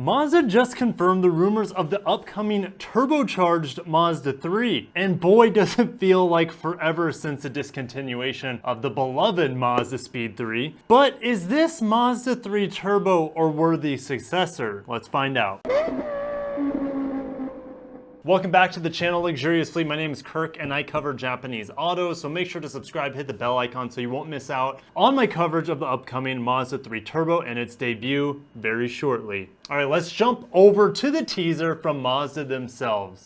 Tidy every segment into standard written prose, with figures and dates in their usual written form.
Mazda just confirmed the rumors of the upcoming turbocharged Mazda 3. And boy, does it feel like forever since the discontinuation of the beloved Mazda Speed 3. But is this Mazda 3 Turbo or worthy successor? Let's find out. Welcome back to the channel Luxurious Fleet. My name is Kirk and I cover Japanese autos, so make sure to subscribe, hit the bell icon so you won't miss out on my coverage of the upcoming Mazda 3 Turbo and its debut very shortly. All right, let's jump over to the teaser from Mazda themselves.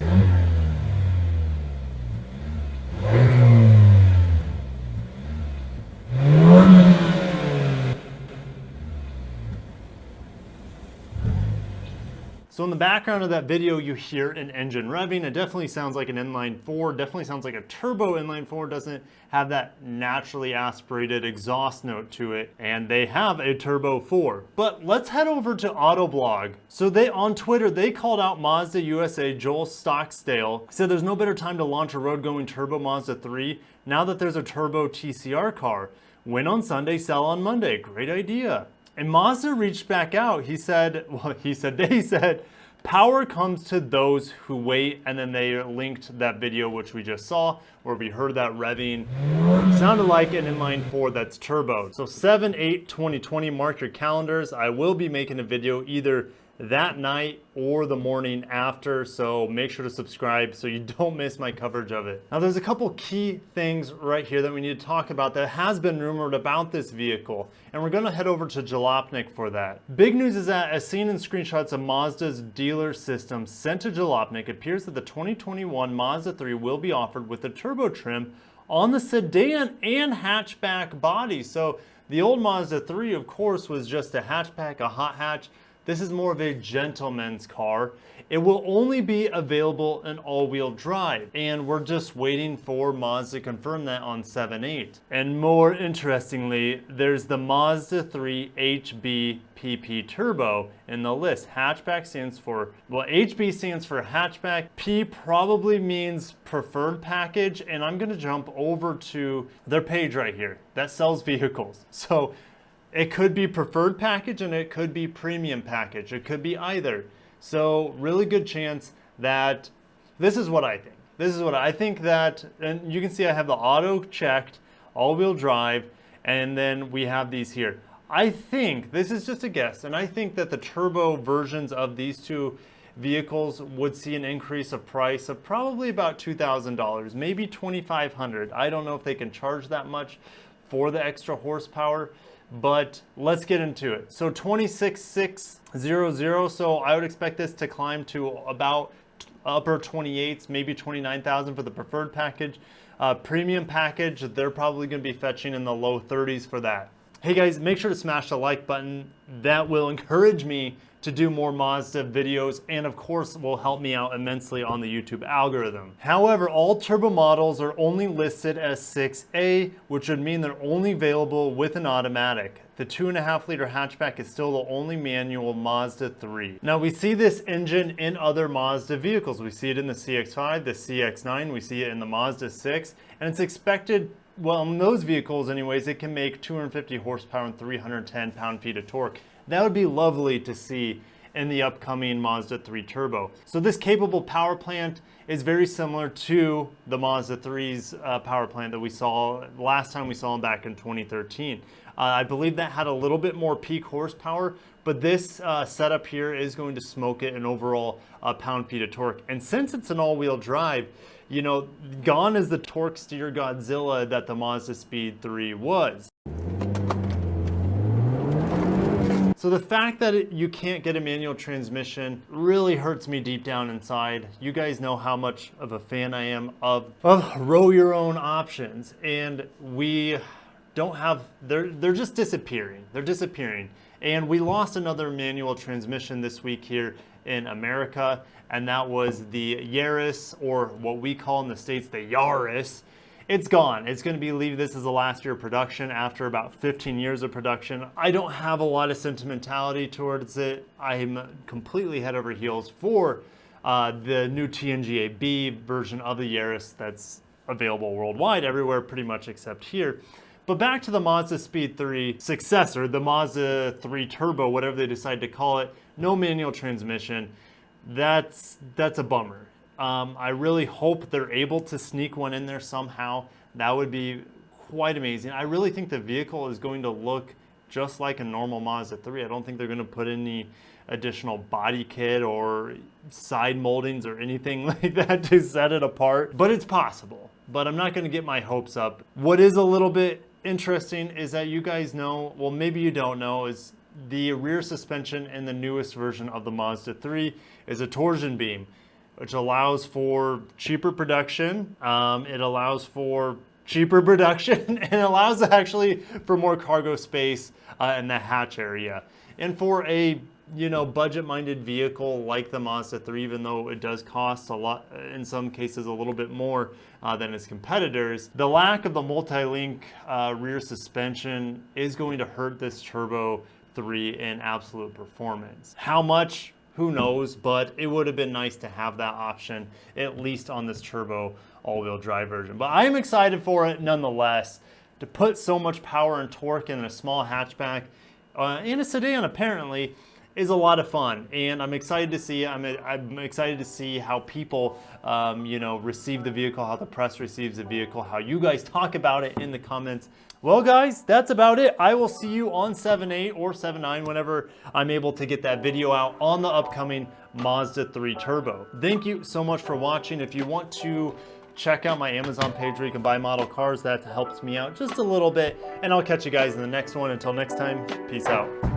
So in the background of that video, you hear an engine revving. It definitely sounds like an inline four, definitely sounds like a turbo inline four, doesn't have that naturally aspirated exhaust note to it. And they have a turbo 4. But let's head over to Autoblog. So on Twitter, they called out Mazda USA Joel Stockdale. He said there's no better time to launch a road-going turbo Mazda 3 now that there's a turbo TCR car. Win on Sunday, sell on Monday. Great idea. And Mazda reached back out. They said, power comes to those who wait. And then they linked that video, which we just saw, where we heard that revving. Sounded like an inline four that's turbo. So 7/8/2020, mark your calendars. I will be making a video either that night or the morning after, so make sure to subscribe so you don't miss my coverage of it. Now there's a couple key things right here that we need to talk about that has been rumored about this vehicle, and we're going to head over to Jalopnik for that. Big news is that, as seen in screenshots of Mazda's dealer system sent to Jalopnik, it appears that the 2021 Mazda 3 will be offered with a turbo trim on the sedan and hatchback body. So the old Mazda 3, of course, was just a hatchback, a hot hatch. This is more of a gentleman's car. It will only be available in all-wheel drive, and we're just waiting for Mazda to confirm that on 7/8. And more interestingly, there's the Mazda 3 HB-PP Turbo in the list. Hatchback stands for, well, HB stands for hatchback. P probably means preferred package, and I'm gonna jump over to their page right here that sells vehicles. So it could be preferred package and it could be premium package. It could be either. So really good chance that this is what I think. This is what I think that, and you can see I have the auto checked, all-wheel drive, and then we have these here. I think, this is just a guess, and I think that the turbo versions of these two vehicles would see an increase of price of probably about $2,000, maybe $2,500. I don't know if they can charge that much for the extra horsepower, but let's get into it. So 26,600, so I would expect this to climb to about upper 28s, maybe 29,000 for the preferred package. Premium package, they're probably going to be fetching in the low 30s for that. Hey guys, make sure to smash the like button. That will encourage me to do more Mazda videos, and of course will help me out immensely on the YouTube algorithm. However, all turbo models are only listed as 6A, which would mean they're only available with an automatic. The 2.5-liter hatchback is still the only manual Mazda 3. Now we see this engine in other Mazda vehicles. We see it in the CX-5, the CX-9, we see it in the Mazda 6, and it's expected, well, in those vehicles anyways, it can make 250 horsepower and 310 pound-feet of torque. That would be lovely to see in the upcoming Mazda 3 Turbo. So this capable power plant is very similar to the Mazda 3's power plant that we saw last time we saw them back in 2013. I believe that had a little bit more peak horsepower, but this setup here is going to smoke it in overall pound-feet of torque. And since it's an all-wheel drive, you know, gone is the torque steer Godzilla that the Mazda Speed 3 was. So the fact that you can't get a manual transmission really hurts me deep down inside. You guys know how much of a fan I am of row your own options, and we don't have, they're just disappearing. They're disappearing. And we lost another manual transmission this week here in America, and that was the Yaris, or what we call in the States the Yaris. It's gone. It's going to be leaving. This is the last year of production after about 15 years of production. I don't have a lot of sentimentality towards it. I'm completely head over heels for the new TNGA-B version of the Yaris that's available worldwide, everywhere pretty much except here. But back to the Mazda Speed 3 successor, the Mazda 3 Turbo, whatever they decide to call it, no manual transmission. That's a bummer. I really hope they're able to sneak one in there somehow. That would be quite amazing. I really think the vehicle is going to look just like a normal Mazda 3. I don't think they're going to put any additional body kit or side moldings or anything like that to set it apart, but it's possible. But I'm not going to get my hopes up. What is a little bit interesting is that you guys know, well, maybe you don't know, is the rear suspension in the newest version of the Mazda 3 is a torsion beam, which allows for cheaper production. It allows for cheaper production and allows actually for more cargo space in the hatch area. And for a budget-minded vehicle like the Mazda 3, even though it does cost a lot, in some cases a little bit more than its competitors, the lack of the multi-link rear suspension is going to hurt this Turbo 3 in absolute performance. How much? Who knows, but it would have been nice to have that option, at least on this turbo all-wheel drive version. But I'm excited for it nonetheless. To put so much power and torque in a small hatchback, in a sedan apparently, is a lot of fun, and I'm excited to see. I'm excited to see how people, receive the vehicle, how the press receives the vehicle, how you guys talk about it in the comments. Well, guys, that's about it. I will see you on 7.8 or 7.9 whenever I'm able to get that video out on the upcoming Mazda 3 Turbo. Thank you so much for watching. If you want to check out my Amazon page where you can buy model cars, that helps me out just a little bit, and I'll catch you guys in the next one. Until next time, peace out.